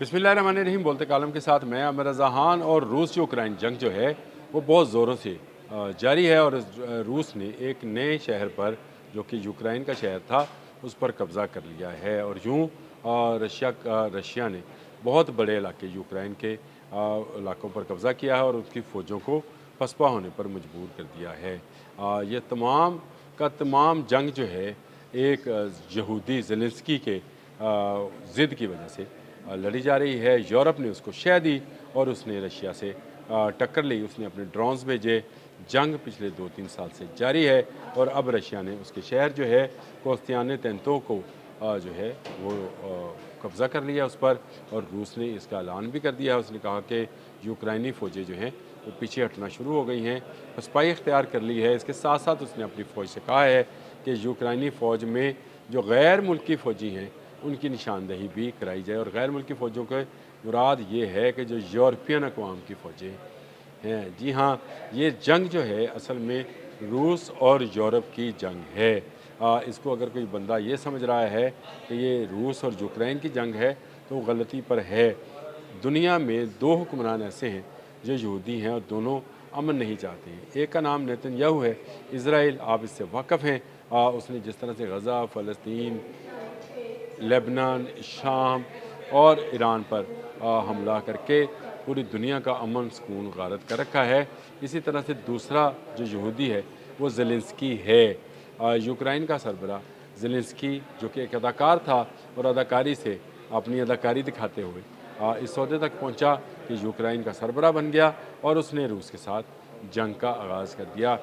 बिस्मिल्लाहिर्रहमानिर्रहीम। बोलते कालम के साथ मैं आमिर रज़ा खान। और रूस यूक्रेन जंग जो है वो बहुत ज़ोरों से जारी है। और रूस ने एक नए शहर पर, जो कि यूक्रेन का शहर था, उस पर कब्ज़ा कर लिया है। और यूँ रशिया ने बहुत बड़े इलाके यूक्रेन के इलाकों पर कब्ज़ा किया है और उसकी फ़ौजों को पसपा होने पर मजबूर कर दिया है। ये तमाम का तमाम जंग जो है एक यहूदी ज़ेलेंस्की के ज़िद की वजह से लड़ी जा रही है। यूरोप ने उसको शह दी और उसने रशिया से टक्कर ली। उसने अपने ड्रोन्स भेजे। जंग पिछले 2-3 साल से जारी है और अब रशिया ने उसके शहर जो है कोस्तियाने तेंतो को जो है वो कब्ज़ा कर लिया उस पर। और रूस ने इसका ऐलान भी कर दिया है। उसने कहा कि यूक्राइनी फ़ौजें जो हैं वो पीछे हटना शुरू हो गई हैं, पसपाई इख्तियार कर ली है। इसके साथ साथ उसने अपनी फ़ौज से कहा है कि यूक्राइनी फ़ौज में जो गैर मुल्की फ़ौजी हैं उनकी निशानदेही भी कराई जाए। और गैर मुल्की फ़ौजों के मुराद ये है कि जो यूरोपियन अक़वाम की फ़ौजें हैं। जी हाँ, ये जंग जो है असल में रूस और यूरोप की जंग है। इसको अगर कोई बंदा ये समझ रहा है कि ये रूस और यूक्रेन की जंग है तो वो गलती पर है। दुनिया में 2 हुक्मरान ऐसे हैं जो यहूदी हैं और दोनों अमन नहीं चाहते हैं। एक का नाम नेतन्याहू है, इज़राइल, आप इससे वाक़फ़ हैं। उसने जिस तरह से गज़ा, फ़लस्तीन, लेबनान, शाम और ईरान पर हमला करके पूरी दुनिया का अमन सुकून गारत कर रखा है। इसी तरह से दूसरा जो यहूदी है वो ज़ेलेंस्की है। यूक्रेन का सरबराह ज़ेलेंस्की, जो कि एक अदाकार था और अदाकारी से अपनी अदाकारी दिखाते हुए इस ओहदे तक पहुंचा कि यूक्रेन का सरबराह बन गया और उसने रूस के साथ जंग का आगाज़ कर दिया।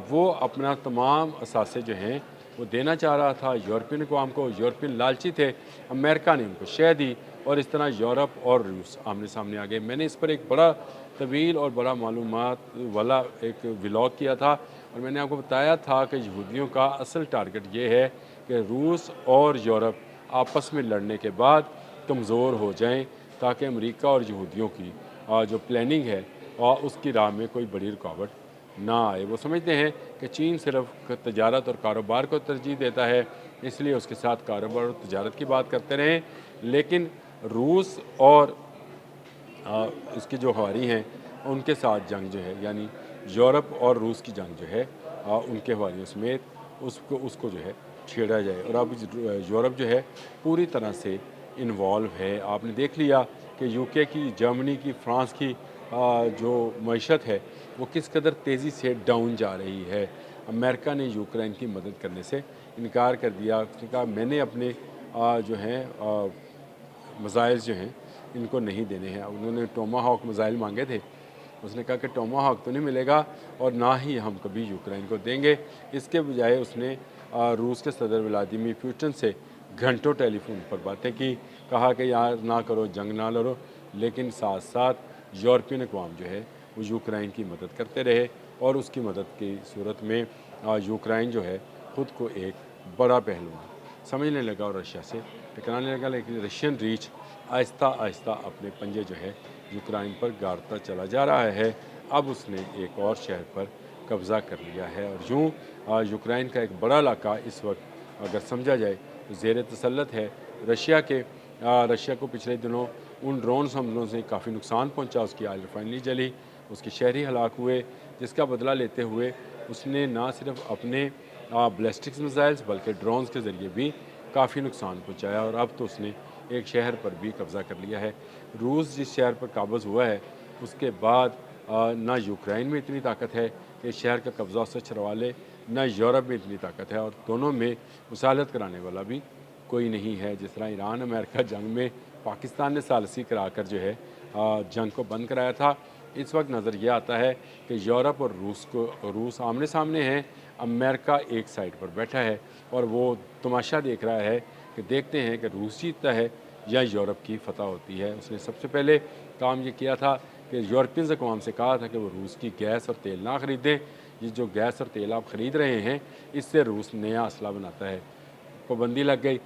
वो अपना तमाम असासे जो हैं वो देना चाह रहा था यूरोपियन अक़वाम को। यूरोपियन लालची थे, अमेरिका ने उनको शह दी और इस तरह यूरोप और रूस आमने सामने आ गए। मैंने इस पर एक बड़ा तवील और बड़ा मालूमात वाला एक व्लॉग किया था और मैंने आपको बताया था कि यहूदियों का असल टारगेट ये है कि रूस और यूरोप आपस में लड़ने के बाद कमज़ोर हो जाएं, ताकि अमेरिका और यहूदियों की जो प्लानिंग है उसकी राह में कोई बड़ी रुकावट ना आए। वो समझते हैं कि चीन सिर्फ तजारत और कारोबार को तरजीह देता है, इसलिए उसके साथ कारोबार और तजारत की बात करते रहें। लेकिन रूस और इसके जो हवारी हैं उनके साथ जंग जो है, यानी यूरोप और रूस की जंग जो है उनके हवारियों समेत उसको उसको जो है छेड़ा जाए। और अब यूरोप जो है पूरी तरह से इन्वॉल्व है। आपने देख लिया कि यूके की, जर्मनी की, फ्रांस की जो मईशत है वो किस कदर तेज़ी से डाउन जा रही है। अमेरिका ने यूक्रेन की मदद करने से इनकार कर दिया। उसने कहा मैंने अपने जो हैं मिसाइल जो हैं इनको नहीं देने हैं। उन्होंने टोमाहॉक मिसाइल मांगे थे, उसने कहा कि टोमाहॉक तो नहीं मिलेगा और ना ही हम कभी यूक्रेन को देंगे। इसके बजाय उसने रूस के सदर व्लादिमीर पुतिन से घंटों टेलीफोन पर बातें की, कहा कि यार ना करो, जंग ना लड़ो, लेकिन साथ साथ यूरोपियन अक़वाम जो है वो यूक्रेन की मदद करते रहे। और उसकी मदद की सूरत में यूक्रेन जो है ख़ुद को एक बड़ा पहलवान समझने लगा और रशिया से टकराने लगा। लेकिन रशियन रीच आहिस्ता आहिस्ता अपने पंजे जो है यूक्रेन पर गाड़ता चला जा रहा है। अब उसने एक और शहर पर कब्ज़ा कर लिया है और यूँ यूक्रेन का एक बड़ा इलाका इस वक्त अगर समझा जाए तो ज़ेर तसल्लुत है रशिया के। रशिया को पिछले दिनों उन ड्रोन हमलों से काफ़ी नुकसान पहुंचा। उसकी ऑयल रिफाइनरी जली, उसके शहरी हलाक हुए, जिसका बदला लेते हुए उसने ना सिर्फ अपने बैलिस्टिक मिसाइल्स बल्कि ड्रोन्स के ज़रिए भी काफ़ी नुकसान पहुंचाया। और अब तो उसने एक शहर पर भी कब्ज़ा कर लिया है। रूस जिस शहर पर काबज़ हुआ है उसके बाद ना यूक्रेन में इतनी ताकत है कि शहर का कब्ज़ा उससे छुड़वा ले, ना यूरोप में इतनी ताकत है और दोनों में मुसालत कराने वाला भी कोई नहीं है। जिस तरह ईरान अमेरिका जंग में पाकिस्तान ने सालसी कराकर जो है जंग को बंद कराया था, इस वक्त नज़र ये आता है कि यूरोप और रूस आमने सामने हैं। अमेरिका एक साइड पर बैठा है और वो तमाशा देख रहा है कि देखते हैं कि रूस जीतता है या यूरोप की फतह होती है। उसने सबसे पहले काम ये किया था कि यूरोपियन अक़वाम से कहा था कि वो रूस की गैस और तेल ना ख़रीदें। ये जो गैस और तेल आप ख़रीद रहे हैं इससे रूस नया असला बनाता है। पाबंदी लग गई।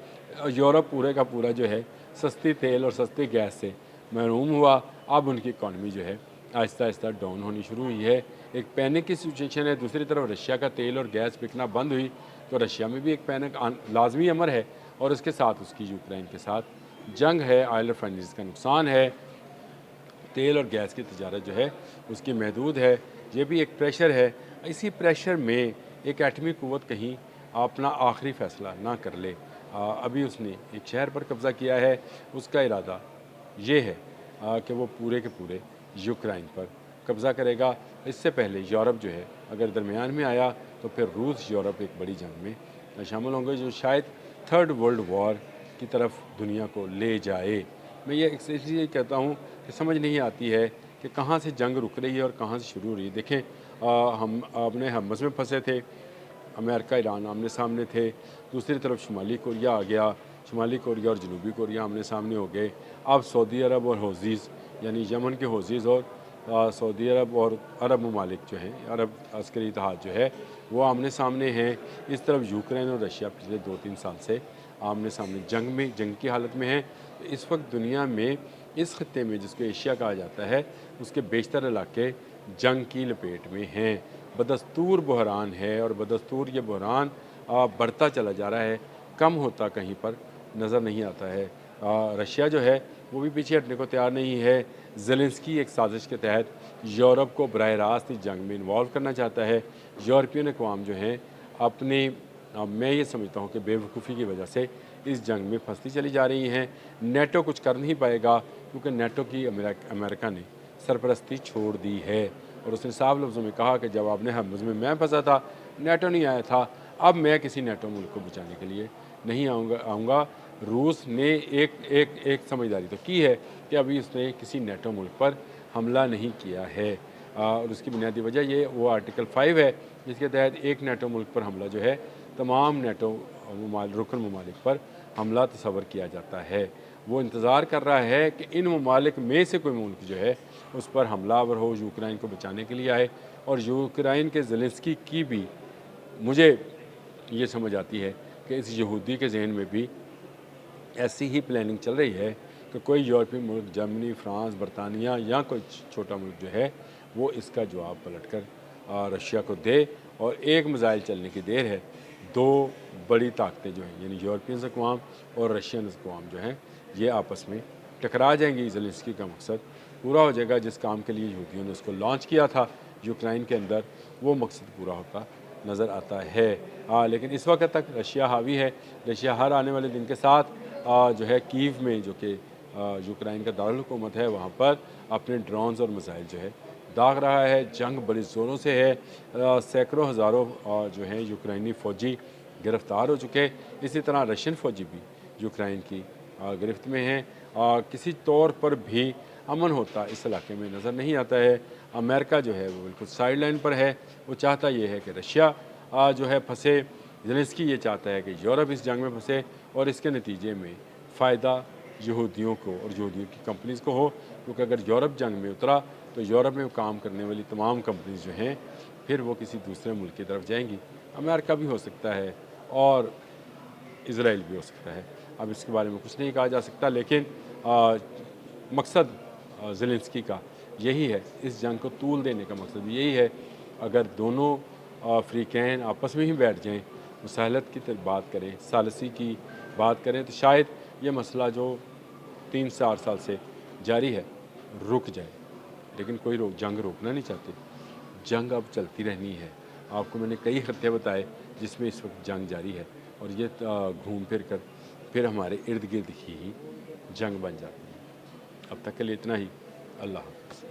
यूरोप पूरे का पूरा जो है सस्ती तेल और सस्ती गैस से महरूम हुआ। अब उनकी इकॉनमी जो है आहिस्ता आहिस्ता डाउन होनी शुरू हुई है। एक पैनिक की सिचुएशन है। दूसरी तरफ रशिया का तेल और गैस बिकना बंद हुई तो रशिया में भी एक पैनिक लाजमी अमर है और उसके साथ उसकी यूक्रेन के साथ जंग है, ऑयल रिफाइनरीज का नुकसान है, तेल और गैस की तजारत जो है उसकी महदूद है, ये भी एक प्रेशर है। इसी प्रेशर में एक एटमी क़ुव्वत कहीं अपना आखिरी फ़ैसला ना कर ले। अभी उसने एक शहर पर कब्ज़ा किया है, उसका इरादा ये है कि वो पूरे के पूरे यूक्रेन पर कब्ज़ा करेगा। इससे पहले यूरोप जो है अगर दरमियान में आया तो फिर रूस यूरोप एक बड़ी जंग में शामिल होंगे, जो शायद थर्ड वर्ल्ड वॉर की तरफ दुनिया को ले जाए। मैं ये इसलिए कहता हूँ कि समझ नहीं आती है कि कहाँ से जंग रुक रही है और कहाँ से शुरू हो रही है। देखें, हम अपने हमस में फंसे थे, अमेरिका ईरान आमने सामने थे, दूसरी तरफ शुमाली कोरिया आ गया, शुमाली कोरिया और जनूबी कोरिया आमने सामने हो गए। अब सऊदी अरब और हौज़ीज़ यानी यमन के हौज़ीज़ और सऊदी अरब और अरब ममालिक जो हैं, अरब अस्करी इत्तेहाद जो है वो आमने सामने हैं। इस तरफ यूक्रेन और रशिया पिछले 2-3 साल से आमने सामने जंग की हालत में हैं। तो इस वक्त दुनिया में इस खत्ते में जिसको एशिया कहा जाता है, उसके बेशतर इलाके जंग की लपेट में हैं। बदस्तूर बहरान है और बदस्तूर ये बहरान बढ़ता चला जा रहा है, कम होता कहीं पर नज़र नहीं आता है। रशिया जो है वो भी पीछे हटने को तैयार नहीं है। ज़ेलेंस्की एक साजिश के तहत यूरोप को बराह रास्त इस जंग में इन्वॉल्व करना चाहता है। यूरोपियन अक़वाम जो हैं अपने मैं ये समझता हूँ कि बेवकूफ़ी की वजह से इस जंग में फंसती चली जा रही हैं। नेटो कुछ कर नहीं पाएगा क्योंकि नेटो की अमेरिका ने सरपरस्ती छोड़ दी है और उसने साफ लफ्ज़ों में कहा कि जब आपने हमज़ में मैं फंसा था, नेटो नहीं आया था, अब मैं किसी नेटो मुल्क को बचाने के लिए नहीं आऊँगा। रूस ने एक समझदारी तो की है कि अभी उसने किसी नेटो मुल्क पर हमला नहीं किया है और उसकी बुनियादी वजह ये वो आर्टिकल 5 है जिसके तहत एक नेटो मुल्क पर हमला जो है तमाम नेटो रुकन ममालिक पर हमला तस्वर किया जाता है। वो इंतज़ार कर रहा है कि इन ममालिक में से कोई मुल्क जो है उस पर हमलावर हो, यूक्रेन को बचाने के लिए आए। और यूक्रेन के ज़ेलेंस्की की भी मुझे ये समझ आती है कि इस यहूदी के जहन में भी ऐसी ही प्लानिंग चल रही है कि कोई यूरोपीय मुल्क जर्मनी, फ्रांस, बरतानिया या कोई छोटा मुल्क जो है वो इसका जवाब पलट कर रशिया को दे। और एक मिसाइल चलने की देर है, दो बड़ी ताकतें जो हैं यानी यूरोपियन अक़वाम और रशियन अक़वाम जो हैं ये आपस में टकरा जाएंगी। ज़ेलेंस्की का मकसद पूरा हो जाएगा, जिस काम के लिए यहूदियों ने उसको लॉन्च किया था यूक्रेन के अंदर, वो मकसद पूरा होता नज़र आता है। लेकिन इस वक्त तक रशिया हावी है। रशिया हर आने वाले दिन के साथ जो है कीव में जो कि यूक्रेन का दारुल हुकूमत है वहाँ पर अपने ड्रोन्स और मिसाइल जो है दाग रहा है। जंग बड़े ज़ोरों से है, सैकड़ों हज़ारों जो हैं यूक्रेनी फ़ौजी गिरफ़्तार हो चुके। इसी तरह रशियन फ़ौजी भी यूक्रेन की गिरफ्त में हैं। किसी तौर पर भी अमन होता इस इलाके में नज़र नहीं आता है। अमेरिका जो है वो बिल्कुल साइड लाइन पर है। वो चाहता ये है कि रशिया जो है फंसे। ज़ेलेंस्की ये चाहता है कि यूरोप इस जंग में फंसे और इसके नतीजे में फ़ायदा यहूदियों को और यहूदियों की कंपनीज़ को हो, क्योंकि अगर यूरोप जंग में उतरा तो यूरोप में काम करने वाली तमाम कंपनीज़ जो हैं फिर वो किसी दूसरे मुल्क की तरफ जाएंगी। अमेरिका भी हो सकता है और इज़राइल भी हो सकता है। अब इसके बारे में कुछ नहीं कहा जा सकता, लेकिन मकसद ज़ेलेंस्की का यही है, इस जंग को तूल देने का मकसद यही है। अगर दोनों फ़रीक़ैन आपस में ही बैठ जाएँ, मुसाहलत की तरफ बात करें, सालसी की बात करें, तो शायद ये मसला जो 3-4 साल से जारी है रुक जाए। लेकिन कोई जंग रोकना नहीं चाहते, जंग अब चलती रहनी है। आपको मैंने कई खत्ते बताए जिसमें इस वक्त जंग जारी है और ये घूम फिर कर फिर हमारे इर्द गिर्द ही जंग बन जाती है। अब तक के लिए इतना ही। अल्लाह हाफ़िज़।